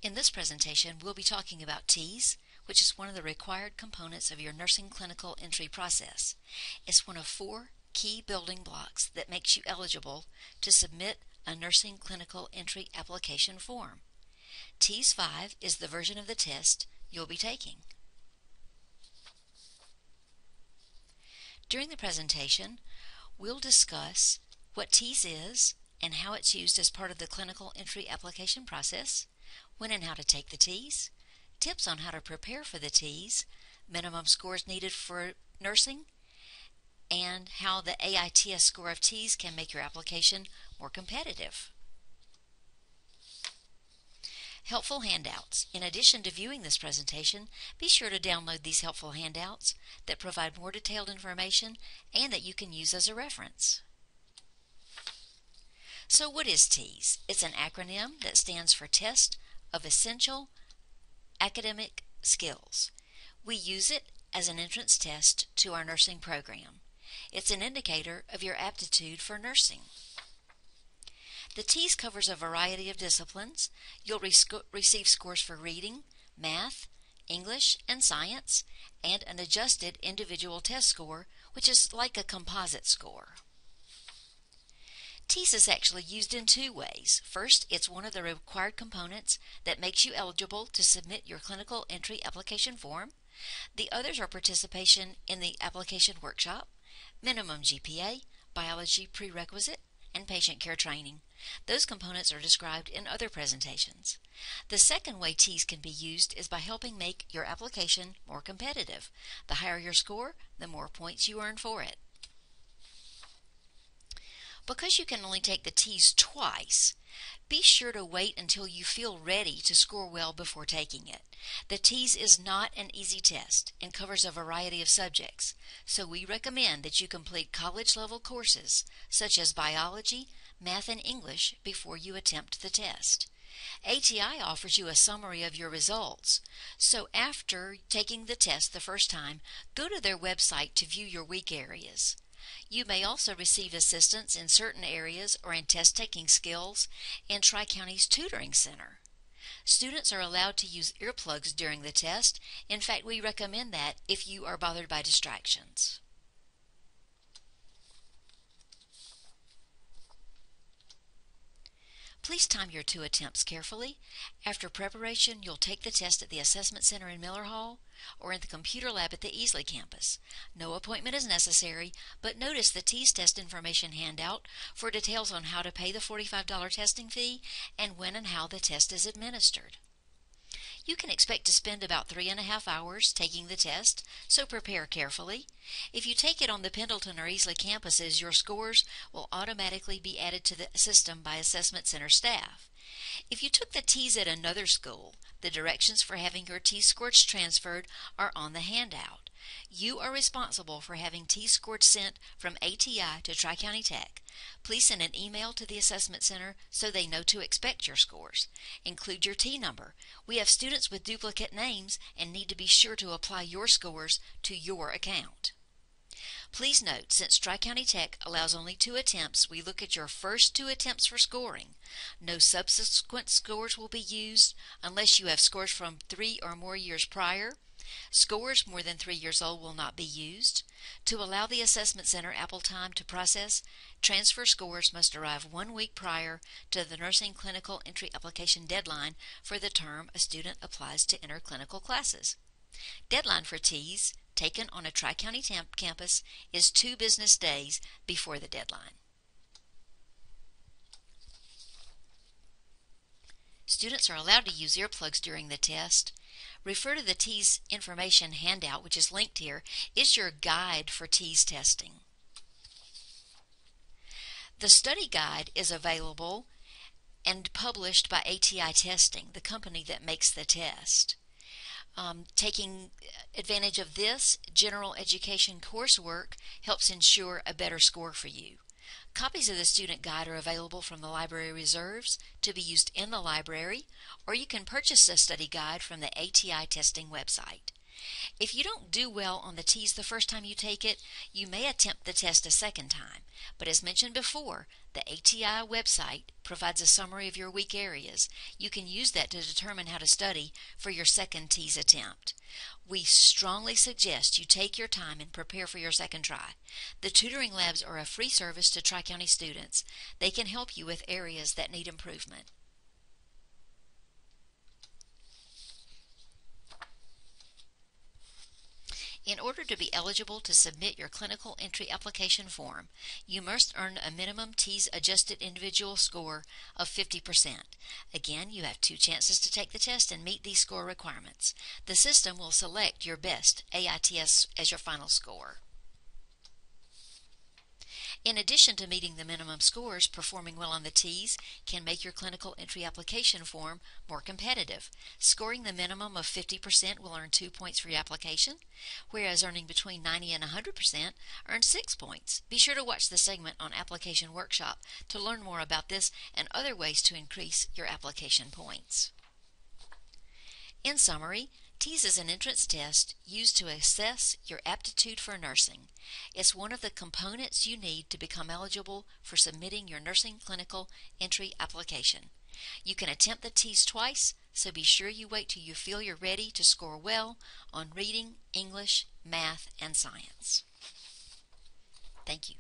In this presentation, we'll be talking about Teas, which is one of the required components of your nursing clinical entry process. It's one of 4 key building blocks that makes you eligible to submit a nursing clinical entry application form. Teas 5 is the version of the test you'll be taking. During the presentation, we'll discuss what Teas is and how it's used as part of the clinical entry application process, when and how to take the Teas, tips on how to prepare for the Teas, minimum scores needed for nursing, and how the AITS score of Teas can make your application more competitive. Helpful handouts. In addition to viewing this presentation, be sure to download these helpful handouts that provide more detailed information and that you can use as a reference. So what is Teas? It's an acronym that stands for Test of Essential Academic Skills. We use it as an entrance test to our nursing program. It's an indicator of your aptitude for nursing. The Teas covers a variety of disciplines. You'll receive scores for reading, math, English, and science, and an adjusted individual test score, which is like a composite score. Teas is actually used in 2 ways. First, it's one of the required components that makes you eligible to submit your clinical entry application form. The others are participation in the application workshop, minimum GPA, biology prerequisite, and patient care training. Those components are described in other presentations. The second way Teas can be used is by helping make your application more competitive. The higher your score, the more points you earn for it. Because you can only take the Teas twice, be sure to wait until you feel ready to score well before taking it. The Teas is not an easy test and covers a variety of subjects, so we recommend that you complete college-level courses such as biology, math, and English before you attempt the test. ATI offers you a summary of your results, so after taking the test the first time, go to their website to view your weak areas. You may also receive assistance in certain areas or in test-taking skills in Tri-County's Tutoring Center. Students are allowed to use earplugs during the test. In fact, we recommend that if you are bothered by distractions. Please time your 2 attempts carefully. After preparation, you'll take the test at the Assessment Center in Miller Hall or in the computer lab at the Easley campus. No appointment is necessary, but notice the Teas test information handout for details on how to pay the $45 testing fee and when and how the test is administered. You can expect to spend about 3.5 hours taking the test, so prepare carefully. If you take it on the Pendleton or Easley campuses, your scores will automatically be added to the system by Assessment Center staff. If you took the Teas at another school, the directions for having your Teas scores transferred are on the handout. You are responsible for having Teas scores sent from ATI to Tri-County Tech. Please send an email to the Assessment Center so they know to expect your scores. Include your T number. We have students with duplicate names and need to be sure to apply your scores to your account. Please note, since Tri-County Tech allows only 2 attempts, we look at your first 2 attempts for scoring. No subsequent scores will be used unless you have scores from 3 or more years prior. Scores more than 3 years old will not be used. To allow the Assessment Center ample time to process, transfer scores must arrive 1 week prior to the nursing clinical entry application deadline for the term a student applies to enter clinical classes. Deadline for Teas taken on a Tri-County campus is 2 business days before the deadline. Students are allowed to use earplugs during the test. Refer to the Teas information handout, which is linked here. It's your guide for Teas testing. The study guide is available and published by ATI Testing, the company that makes the test. Taking advantage of this general education coursework helps ensure a better score for you. Copies of the student guide are available from the library reserves to be used in the library, or you can purchase a study guide from the ATI Testing website. If you don't do well on the Teas the first time you take it, you may attempt the test a second time. But as mentioned before, the ATI website provides a summary of your weak areas. You can use that to determine how to study for your second Teas attempt. We strongly suggest you take your time and prepare for your second try. The tutoring labs are a free service to Tri-County students. They can help you with areas that need improvement. In order to be eligible to submit your clinical entry application form, you must earn a minimum Teas adjusted individual score of 50%. Again, you have 2 chances to take the test and meet these score requirements. The system will select your best AITS as your final score. In addition to meeting the minimum scores, performing well on the Teas can make your clinical entry application form more competitive. Scoring the minimum of 50% will earn 2 points for your application, whereas earning between 90 and 100% earns 6 points. Be sure to watch the segment on Application Workshop to learn more about this and other ways to increase your application points. In summary, Teas is an entrance test used to assess your aptitude for nursing. It's one of the components you need to become eligible for submitting your nursing clinical entry application. You can attempt the Teas twice, so be sure you wait till you feel you're ready to score well on reading, English, math, and science. Thank you.